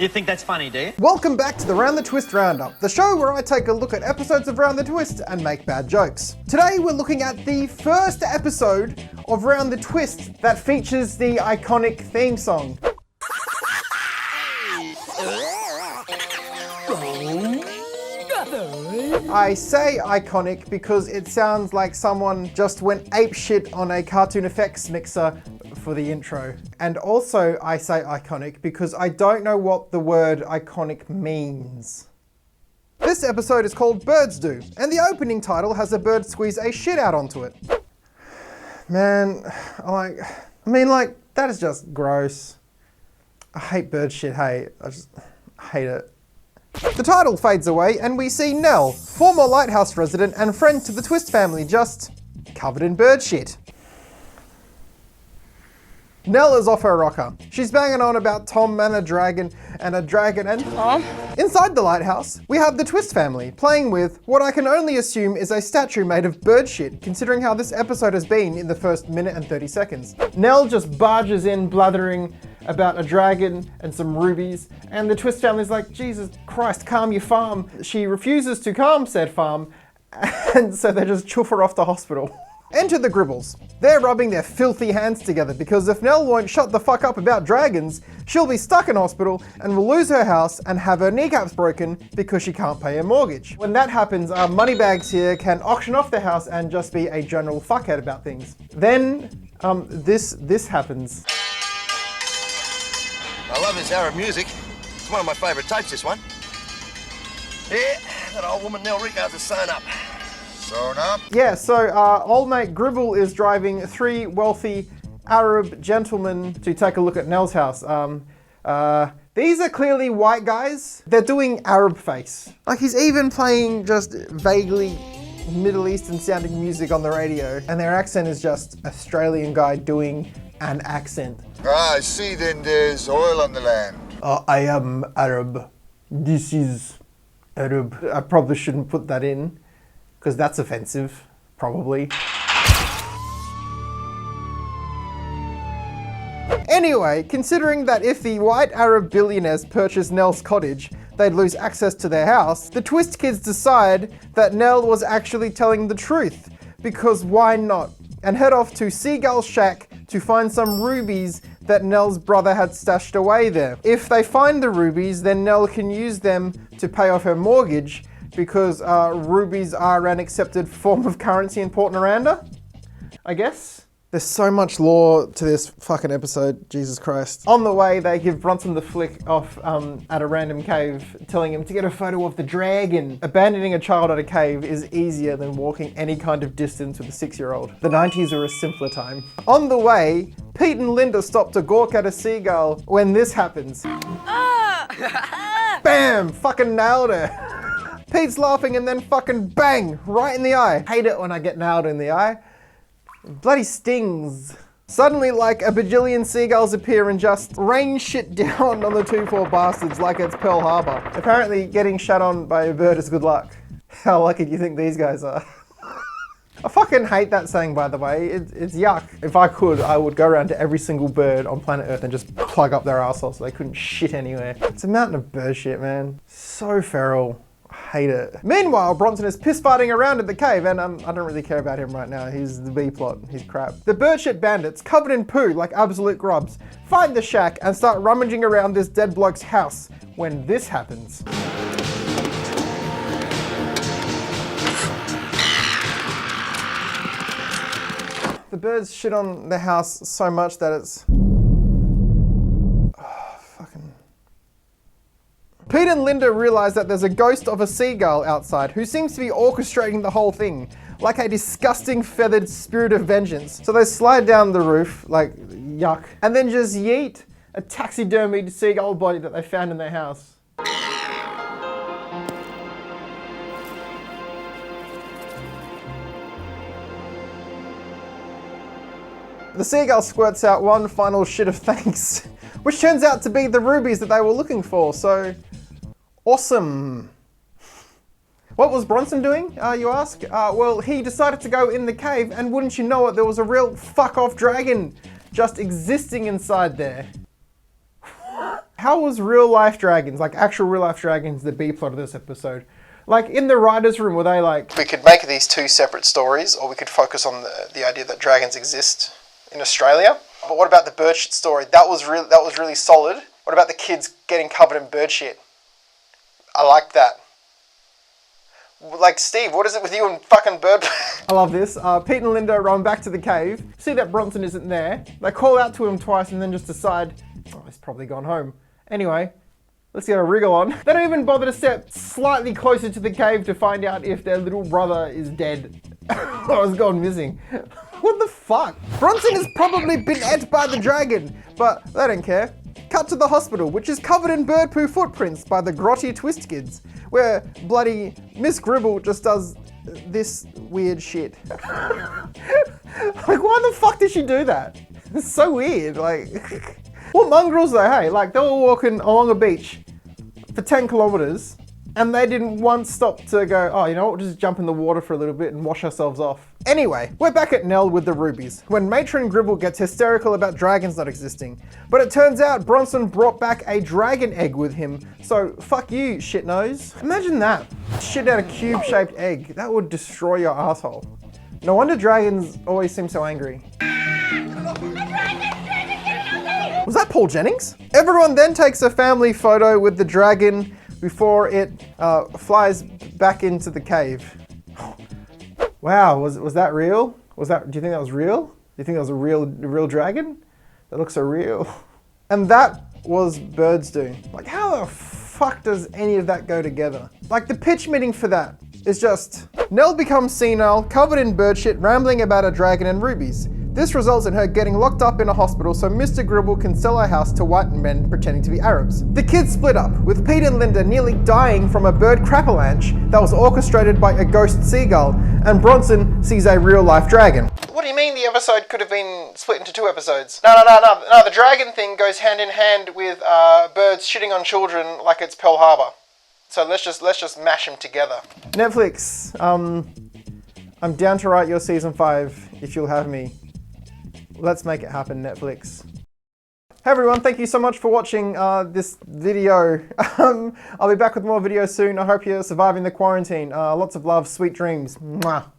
You think that's funny, do you? Welcome back to the Round the Twist Roundup, the show where I take a look at episodes of Round the Twist and make bad jokes. Today we're looking at the first episode of Round the Twist that features the iconic theme song. I say iconic because it sounds like someone just went apeshit on a Cartoon Effects mixer for the intro. And also I say iconic because I don't know what the word iconic means. This episode is called Birds Do, and the opening title has a bird squeeze a shit out onto it. Man, that is just gross. I hate bird shit, hey. I just hate it. The title fades away and we see Nell, former lighthouse resident and friend to the Twist family, just covered in bird shit. Nell is off her rocker. She's banging on about Tom and a dragon and Tom. Inside the lighthouse, we have the Twist family playing with what I can only assume is a statue made of bird shit, considering how this episode has been in the first minute and 30 seconds. Nell just barges in blathering about a dragon and some rubies, and the Twist family's like, Jesus Christ, calm your farm. She refuses to calm said farm, and so they just chuff her off to hospital. Enter the Gribbles. They're rubbing their filthy hands together because if Nell won't shut the fuck up about dragons, she'll be stuck in hospital and will lose her house and have her kneecaps broken because she can't pay her mortgage. When that happens, our moneybags here can auction off their house and just be a general fuckhead about things. Then, this happens. I love this Arab music. It's one of my favourite tapes, this one. Yeah, that old woman Nell Rickard's a sewn up. Sewn up? Yeah, so old mate Gribble is driving 3 wealthy Arab gentlemen to take a look at Nell's house. These are clearly white guys. They're doing Arab face. Like, he's even playing just vaguely Middle Eastern sounding music on the radio, and their accent is just Australian guy doing an accent. I see then there's oil on the land. I am Arab. This is Arab. I probably shouldn't put that in, because that's offensive, probably. Anyway, considering that if the white Arab billionaires purchased Nell's cottage, they'd lose access to their house, the Twist kids decide that Nell was actually telling the truth, because why not? And head off to Seagull's shack to find some rubies that Nell's brother had stashed away there. If they find the rubies, then Nell can use them to pay off her mortgage, because rubies are an accepted form of currency in Port Naranda, I guess. There's so much lore to this fucking episode, Jesus Christ. On the way, they give Bronson the flick off at a random cave, telling him to get a photo of the dragon. Abandoning a child at a cave is easier than walking any kind of distance with a 6-year-old. The 90s are a simpler time. On the way, Pete and Linda stop to gawk at a seagull when this happens. Bam! Fucking nailed her. Pete's laughing and then fucking bang! Right in the eye. Hate it when I get nailed in the eye. Bloody stings. Suddenly, like, a bajillion seagulls appear and just rain shit down on the 2-4 bastards like it's Pearl Harbor. Apparently, getting shot on by a bird is good luck. How lucky do you think these guys are? I fucking hate that saying, by the way. It's yuck. If I could, I would go around to every single bird on planet Earth and just plug up their arsehole so they couldn't shit anywhere. It's a mountain of bird shit, man. So feral. Hate it. Meanwhile, Bronson is piss farting around at the cave, and I don't really care about him right now. He's the B-plot. He's crap. The birdshit bandits, covered in poo like absolute grubs, find the shack and start rummaging around this dead bloke's house when this happens. The birds shit on the house so much that it's... Pete and Linda realize that there's a ghost of a seagull outside who seems to be orchestrating the whole thing, like a disgusting feathered spirit of vengeance. So they slide down the roof, like, yuck, and then just yeet a taxidermied seagull body that they found in their house. The seagull squirts out one final shit of thanks, which turns out to be the rubies that they were looking for, so... awesome. What was Bronson doing, you ask? Well, he decided to go in the cave, and wouldn't you know it, there was a real fuck-off dragon just existing inside there. how was real life dragons, like actual real life dragons, the B plot of this episode? Like in the writer's room, were they like... We could make these two separate stories, or we could focus on the idea that dragons exist in Australia. But what about the bird shit story? That was really solid. What about the kids getting covered in bird shit? I like that. Like, Steve, what is it with you and fucking bird? I love this. Pete and Linda run back to the cave, see that Bronson isn't there. They call out to him twice and then just decide, oh, he's probably gone home. Anyway, let's get a wriggle on. They don't even bother to step slightly closer to the cave to find out if their little brother is dead or has gone missing. What the fuck? Bronson has probably been ate by the dragon, but they don't care. Cut to the hospital, which is covered in bird poo footprints by the grotty twist kids, where bloody Miss Gribble just does this weird shit. Like, why the fuck did she do that? It's so weird, like... What mongrels though, hey? Like, they were walking along a beach for 10 kilometers, and they didn't once stop to go, oh, you know what, we'll just jump in the water for a little bit and wash ourselves off. Anyway, we're back at Nell with the rubies, when Matron Gribble gets hysterical about dragons not existing. But it turns out Bronson brought back a dragon egg with him, so fuck you, shitnose. Imagine that. Shit out a cube-shaped egg. That would destroy your asshole. No wonder dragons always seem so angry. Was that Paul Jennings? Everyone then takes a family photo with the dragon before it flies back into the cave. Wow, was that real? Do you think that was real? Do you think that was a real dragon? That looks so real. And that was birds doing. Like, how the fuck does any of that go together? Like, the pitch meeting for that is just, Nell becomes senile, covered in bird shit, rambling about a dragon and rubies. This results in her getting locked up in a hospital so Mr. Gribble can sell her house to white men pretending to be Arabs. The kids split up, with Pete and Linda nearly dying from a bird crapalanche that was orchestrated by a ghost seagull, and Bronson sees a real-life dragon. What do you mean the episode could have been split into 2 episodes? No, the dragon thing goes hand in hand with birds shitting on children like it's Pearl Harbor. So let's just mash them together. Netflix, I'm down to write your season 5 if you'll have me. Let's make it happen, Netflix. Hey everyone, thank you so much for watching this video. I'll be back with more videos soon. I hope you're surviving the quarantine. Lots of love, sweet dreams. Mwah.